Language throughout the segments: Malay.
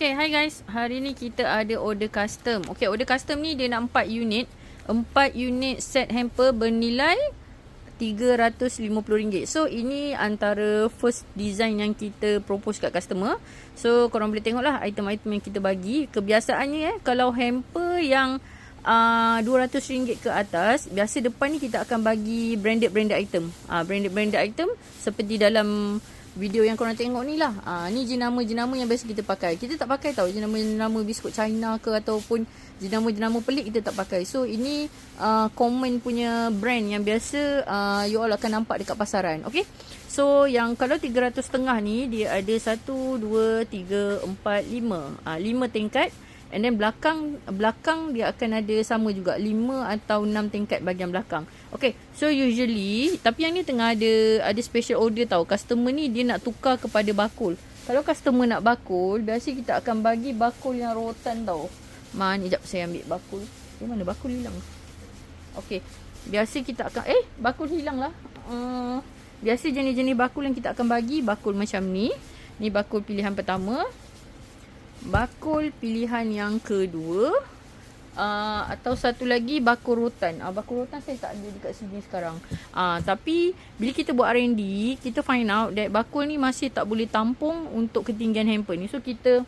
Okay, hi guys. Hari ni kita ada order custom. Okay, order custom ni dia nak 4 unit. 4 unit set hamper bernilai RM350. So, ini antara first design yang kita propose kat customer. So, korang boleh tengok lah item-item yang kita bagi. Kebiasaannya kalau hamper yang RM200 ke atas, biasa depan ni kita akan bagi branded item. Branded item seperti dalam video yang korang tengok ni lah. Ni jenama-jenama yang biasa kita pakai. Kita tak pakai tau jenama-jenama biskut China ke ataupun jenama-jenama pelik, kita tak pakai. So ini common punya brand yang biasa you all akan nampak dekat pasaran. Okay, so yang kalau 300 setengah ni dia ada 1, 2, 3, 4, 5 5 tingkat. And then belakang dia akan ada sama juga 5 atau 6 tingkat bahagian belakang. Okay, so usually, tapi yang ni tengah ada special order tau. Customer ni dia nak tukar kepada bakul. Kalau customer nak bakul, biasa kita akan bagi bakul yang rotan tau. Sekejap saya ambil bakul. Mana bakul hilang? Okay, biasa kita akan bakul hilang lah. Biasa jenis-jenis bakul yang kita akan bagi bakul macam ni. Ni bakul pilihan pertama. Bakul pilihan yang kedua, atau satu lagi bakul rotan. Bakul rotan saya tak ada dekat sini sekarang. Tapi bila kita buat R&D, kita find out that bakul ni masih tak boleh tampung untuk ketinggian hamper ni. So kita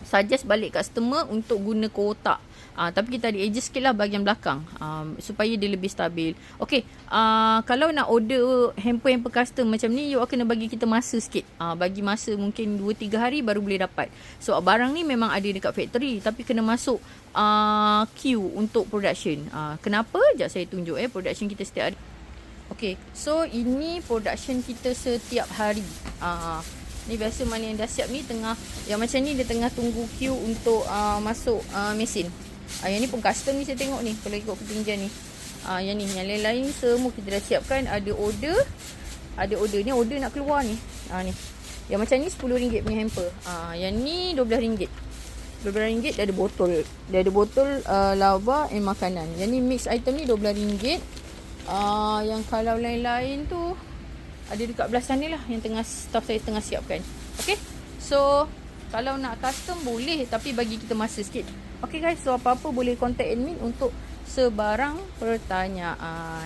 suggest balik customer untuk guna kotak. Tapi kita ada adjust sikit lah bahagian belakang, supaya dia lebih stabil. Okay, kalau nak order hamper custom macam ni, you kena bagi kita masa sikit. Bagi masa mungkin 2-3 hari baru boleh dapat. So barang ni memang ada dekat factory, tapi kena masuk queue untuk production. Kenapa? Sekejap saya tunjuk production kita setiap hari. Okay, so ini production kita setiap hari. Ni biasa mana yang dah siap ni tengah, yang macam ni dia tengah tunggu queue untuk masuk mesin. Yang ni pun custom ni saya tengok ni, kalau ikut ketinggian ni. Yang ni, yang lain-lain semua kita dah siapkan. Ada order ni, order nak keluar ni. Ni. Yang macam ni RM10 punya hamper. Yang ni RM12. RM12 dia ada botol. Dia ada botol lava and makanan. Yang ni mix item ni RM12. Yang kalau lain-lain tu ada dekat belah sana lah, yang tengah staff saya tengah siapkan. Okay, so kalau nak custom boleh, tapi bagi kita masa sikit. Okay guys, so apa-apa boleh contact admin untuk sebarang pertanyaan.